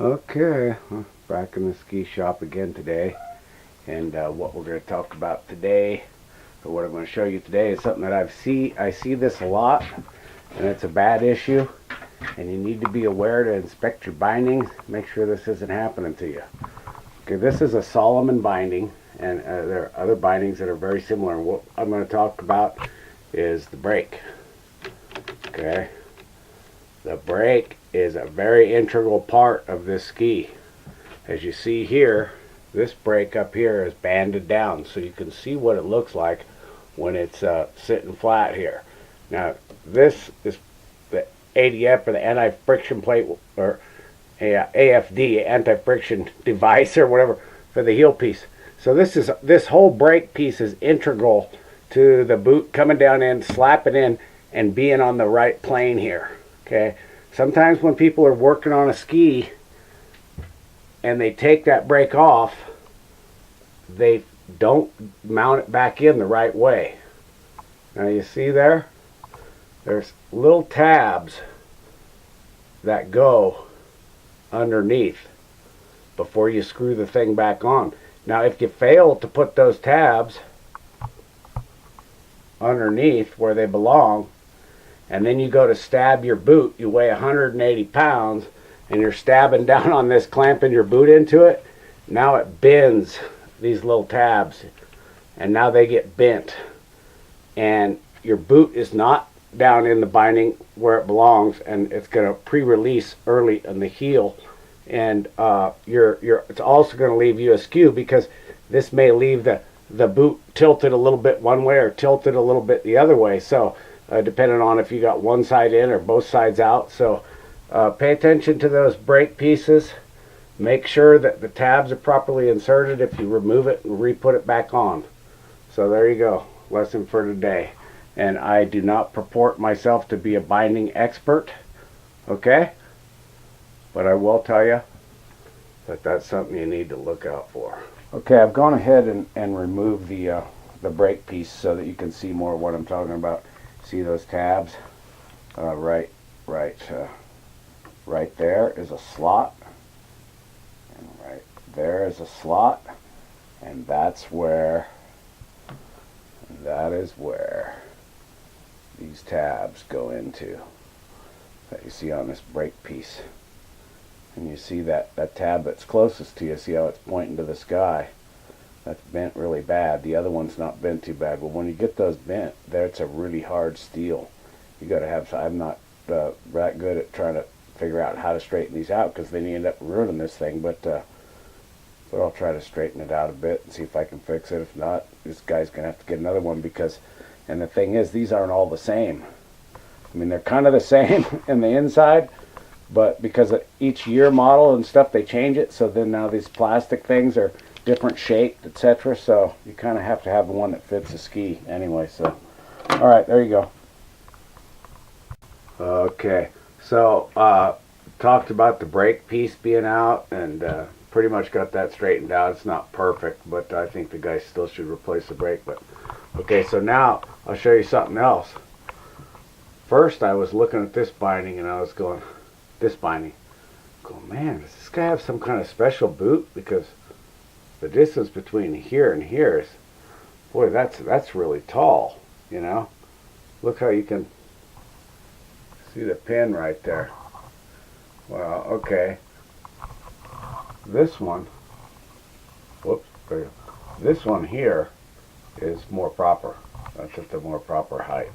Okay, back in the ski shop again today, and what we're going to talk about today, or what I'm going to show you today, is something that I see this a lot, and it's a bad issue, and you need to be aware to inspect your bindings, make sure this isn't happening to you. Okay, this is a Salomon binding, and there are other bindings that are very similar. And what I'm going to talk about is the brake. Okay, the brake is a very integral part of this ski. As you see here, this brake up here is banded down, so you can see what it looks like when it's sitting flat here. Now, this is the ADF, or the anti-friction plate, or AFD, anti-friction device, or whatever, for the heel piece. So this whole brake piece is integral to the boot coming down in, slapping in, and being on the right plane here. Okay. Sometimes when people are working on a ski and they take that brake off, they don't mount it back in the right way. Now you see there's little tabs that go underneath before you screw the thing back on. Now if you fail to put those tabs underneath where they belong, and then you go to stab your boot, you weigh 180 pounds, and you're stabbing down on this, clamping your boot into it, now it bends these little tabs, and now they get bent, and your boot is not down in the binding where it belongs, and it's going to pre-release early in the heel, and it's also going to leave you askew, because this may leave the boot tilted a little bit one way or tilted a little bit the other way. So depending on if you got one side in or both sides out. So pay attention to those brake pieces. Make sure that the tabs are properly inserted. If you remove it, and re-put it back on. So there you go, lesson for today. And I do not purport myself to be a binding expert, okay? But I will tell you that that's something you need to look out for. Okay, I've gone ahead and removed the brake piece so that you can see more of what I'm talking about. See those tabs? Right there is a slot, and right there is a slot, and that is where these tabs go into, that you see on this brake piece. And you see that tab that's closest to you, see how it's pointing to the sky? That's bent really bad. The other one's not bent too bad. Well, when you get those bent, that's a really hard steel. You got to have, I'm not that good at trying to figure out how to straighten these out, because then you end up ruining this thing. But I'll try to straighten it out a bit and see if I can fix it. If not, this guy's going to have to get another one, because, and the thing is, these aren't all the same. I mean, they're kind of the same in the inside, but because of each year model and stuff, they change it. So then now these plastic things are different shaped, etc. So you kind of have to have the one that fits the ski anyway. So, all right, there you go. Okay, so talked about the brake piece being out, and pretty much got that straightened out. It's not perfect, but I think the guy still should replace the brake. But okay, so now I'll show you something else. First, I was looking at this binding, and I was going, this binding, going, man, does this guy have some kind of special boot? Because the distance between here and here is, boy, that's really tall, you know. Look how you can see the pin right there. Well, okay. This one, whoops, this one here is more proper. That's at the more proper height.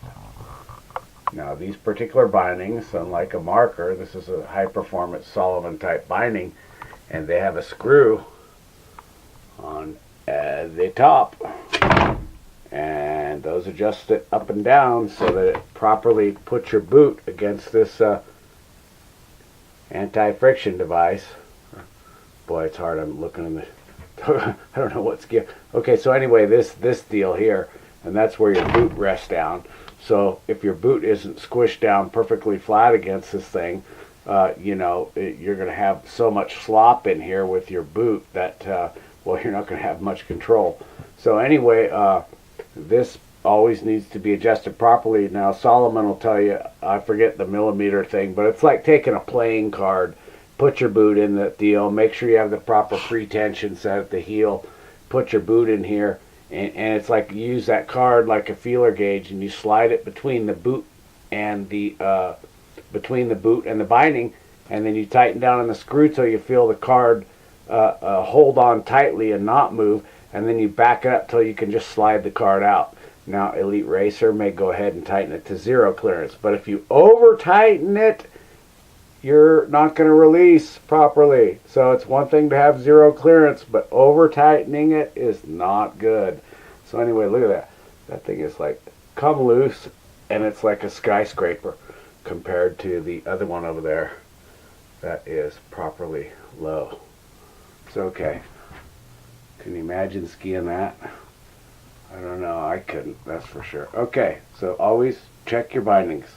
Now, these particular bindings, unlike a marker, this is a high-performance Salomon type binding, and they have a screw on the top, and those adjust it up and down so that it properly puts your boot against this anti-friction device. Boy, it's hard. I'm looking in the I don't know what's gear. Okay, so anyway, this deal here, and that's where your boot rests down. So if your boot isn't squished down perfectly flat against this thing, you know, you're going to have so much slop in here with your boot that, well, you're not going to have much control. So anyway, this always needs to be adjusted properly. Now, Salomon will tell you, I forget the millimeter thing, but it's like taking a playing card put your boot in the deal. Make sure you have the proper pre-tension set at the heel. Put your boot in here, and it's like you use that card like a feeler gauge, and you slide it between the boot and the binding, and then you tighten down on the screw till you feel the card hold on tightly and not move, and then you back it up till you can just slide the card out. Now, Elite Racer may go ahead and tighten it to 0 clearance, but if you over tighten it, you're not going to release properly. So it's one thing to have 0 clearance, but over tightening it is not good. So anyway, look at that. That thing is like come loose, and it's like a skyscraper compared to the other one over there that is properly low. It's okay. Can you imagine skiing that? I don't know. I couldn't, that's for sure. Okay, so always check your bindings.